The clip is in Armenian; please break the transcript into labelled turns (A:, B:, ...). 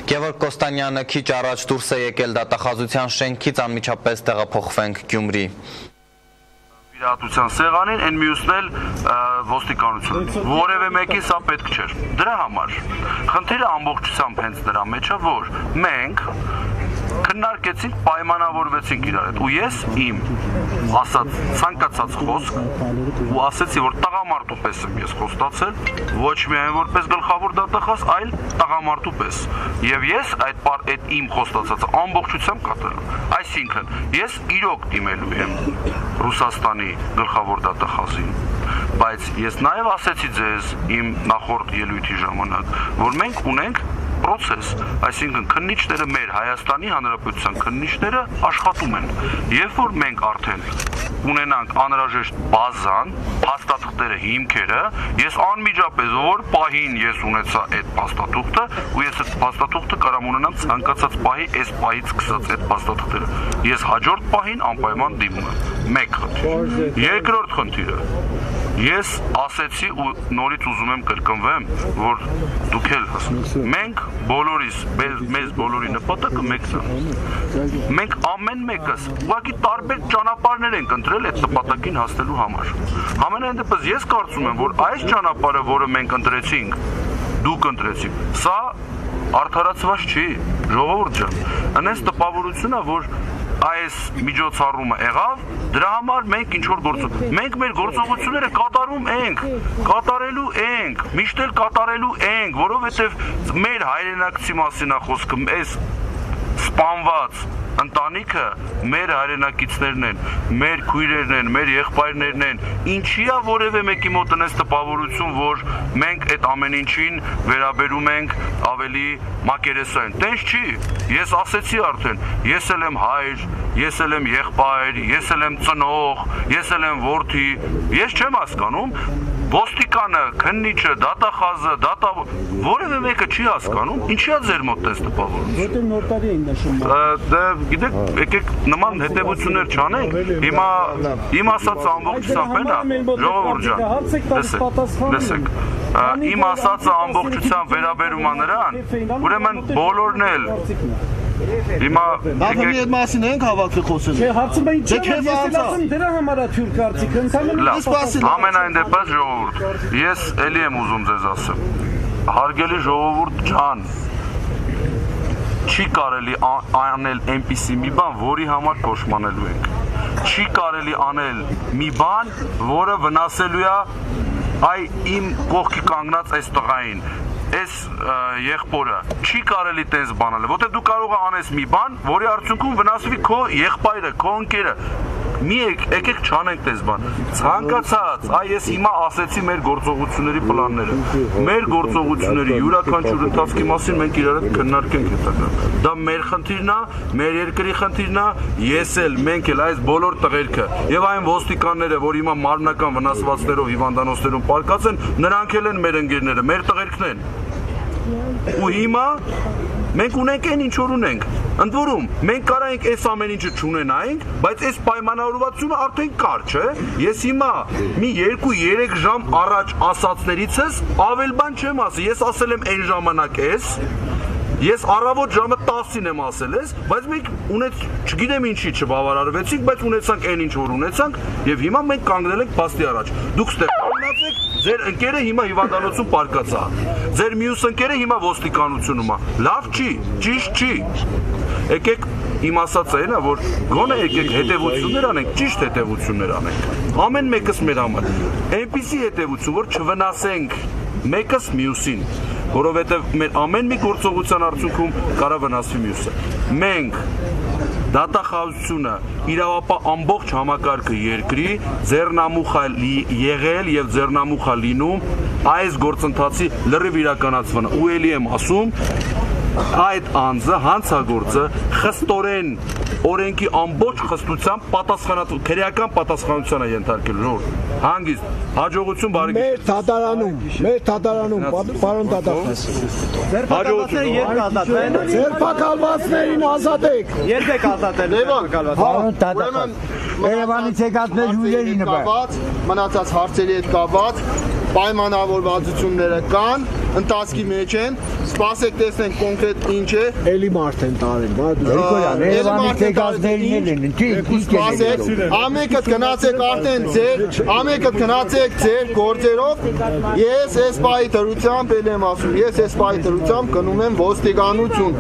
A: Գևորգ Կոստանյանը քիչ առաջ դուրս է եկել դատախազության շենքից, անմիջապես տեղափոխվենք Գյումրի։
B: Վիրահատության սեղանին, այն մյուսն էլ ոստիկանություն։ Որևէ մեկի սա պետք չէր։ Դրա համար խնդիրը ամբողջությամբ հենց դրա մեջ է, որ մենք քննարկեցինք, պայմանավորվեցինք իրար հետ, ու ես իմ ասած ցանկացած խոսք ու ասեցի, որ տղամարդու պես եմ ես խոստացել, ոչ միայն որպես գլխավոր դատախազ, այլ տղամարդու պես։ Եվ ես այդ իմ խոստացածը ամբողջությամբ կատարել։ Այսինքն, ես իրոք դիմելու եմ Ռուսաստանի գլխավոր դատախազին, բայց ես նաև ասեցի ձեզ իմ նախորդ ելույթի ժամանակ, որ մենք ունենք պրոցես, այսինքն քննիչները մեր Հայաստանի Հանրապետության քննիչները աշխատում են, երբ որ մենք արդեն ունենանք անհրաժեշտ բազան, փաստաթղթերը, հիմքերը, ես անմիջապես որ պահին ես ունեցա այդ փաստաթուղթը, ու ես այդ փաստաթուղթը կարամ ունենամ ցանկացած պահի այս պահից սկսած այդ փաստաթղթերը։ Ես հաջորդ պահին անպայման դիմում եմ։ Մեկ խնդիր։ Երկրորդ խնդիրը։ Ես ասեցի ու նորից ուզում եմ կրկնվեմ, որ դուք էլ հասկանաք։ Մենք բոլորիս, մեզ բոլորի նպատակը մեկն է։ Մենք ամեն մեկս ուղղակի տարբեր ճանապարհներ ենք ընտրել այդ նպատակին հասնելու համար։ Համենայն դեպս ես կարծում եմ, որ այս ճանապարհը, որը մենք ընտրեցինք, դուք ընտրեցիք, սա արդարացված չի, ժողովուրդ ջան։ Այնպես տպավորություն է, որ այս միջոցառումը եղավ, դրա համար մենք ինչ-որ մենք մեր գործողությունները կատարում ենք, կատարելու ենք, միշտ էլ կատարելու ենք, որովհետև մեր հայրենակցի մասին է խոսքը, այս սպանված ընտանիքը մեր հայրենակիցներն են, մեր քույրերն են, մեր եղբայրներն են, ինչի է որևէ մեկի մոտ այնպես տպավորություն, որ մենք այդ ամեն ինչին վերաբերում ենք ավելի մակերեսային։ Տենց չի, ես ասեցի արդեն, ես էլ եմ հայր, ես էլ եմ եղբայր, ես էլ եմ ծնող, ես էլ եմ որդի, ես չեմ հասկանում, ոստիկանը, քննիչը, դատախազը, որևէ մեկը չի հասկանում, ինչի է ձեր մոտ տես տպավորություն։
C: Որտեղ նոր տարի էին նշում։
B: Գիտեք, եկեք նման հետևություններ չանենք, հիմա իմ ասածը ամբողջությամբ էլ է, ժողովուրդ ջան, լսեք, իմ ասածը ամբողջությամբ վերաբերում է նրան, ուրեմն բոլորն էլ Հիմա
D: Դավանի այդ մասին ենք հավաքի խոսել։
C: Չէ, հարցում եմ ինչ է, ես ասում դրա համար է թյուր կարծիքը, ընդհանրապես
B: ամենայն դեպս ժողովուրդ, ես էլի եմ ուզում ձեզ ասեմ, հարգելի ժողովուրդ ջան, չի կարելի անել այնպիսի մի բան, որի համար փոշմանելու ենք, չի կարելի անել մի բան, որը վնասելու է այ իմ կողքի կանգնած այս տղային, այս եղբորը չի կարելի տես բանել, որտեղ դու կարող ես անես մի բան, որի արդյունքում վնասվի քո եղբայրը, քո ընկերը։ Մի եկեք չանենք տես բան։ Ցանկացած, ես հիմա ասեցի մեր գործողությունների պլանները։ Մեր գործողությունների յուրաքանչյուր ընթացքի մասին մենք իրար հետ քննարկենք հետագա։ Դա մեր խնդիրն է, մեր երկրի խնդիրն է, ես էլ, մենք էլ այս բոլոր տղերքը եւ այն ոստիկանները, որ հիմա մարմնական վնասվածքներով հիվանդանոցներում պարկած են, նրանք էլ են մեր ընկերները, մեր տղերքն են։ Ու հիմա մենք ունենք այն ինչ որ ունենք, ընդ որում մենք կարանք այս ամեն ինչը չունենայինք, բայց այս պայմանավորվածությունը արդեն կար, չէ՞։ Ես հիմա մի 2-3 ժամ առաջ ասածներիցս ավել բան չեմ ասի, ես ասել եմ այն ժամանակ ես առավոտ ժամը 10-ին եմ ասել բայց մենք չգիտեմ ինչի չբավարարվեցինք, բայց ունեցանք այն ինչ որ ունեցանք եւ հիմա մենք կանգնել ենք փաստի առաջ։ Դուք ստեղ կանգնացեք, ձեր ընկերը հիմա հիվանդանոցում պարկած է, ձեր մյուս ընկերը հիմա ոստիկանությունում է։ Լավ չի, ճիշտ չի։ Եկեք իմ ասածը այն է, որ գոնե եկեք հետևություններ անենք, ճիշտ հետևություններ անենք։ Ամեն մեկս մեր համար։ Այնպիսի հետևություն, որ չվնասենք մեկս մյուսին, որովհետև մեր ամեն մի գործողության արդյունքում կարա վնասվի մյուսը։ Մենք դատախազությունը իրավապահ ամբողջ համակարգը երկրի ձեռնամուխ եղել եւ ձեռնամուխ լինում այս գործընթացի լրիվ իրականացմանը։ Ու ելի եմ ասում, այդ անձը, հանցագործը խստորեն օրենքի ամբողջ խստությամբ քրեական պատասխանատվության է ենթարկել։ Հանգիստ, հաջողություն, բարի գիշեր։
D: Մեր թատարանում, պարոն դատախազ։ Ձերբակալվածներին ազատեք։
C: Երբ եք ազատել ձերբակալվածներին։
D: Երևանից եկածներ հյուրերի նպատակ։
E: Մնացած հարցերի հետ կապված պայմանավորվածությունները կան, ընթացքի մեջ են,
D: Սպասեք տեսնենք կոնկրետ ինչ է։ Էլի մարդ են տարել,
E: Գրիգորյան, Երևանի ցեկացներին են,
D: Սպասեք, ամենքդ գնացեք արդեն ձեր գործերով։ Ես այս պահի դրությամբ եմ ասում, ես այս պահի դրությամբ գնում եմ ոստիկանություն։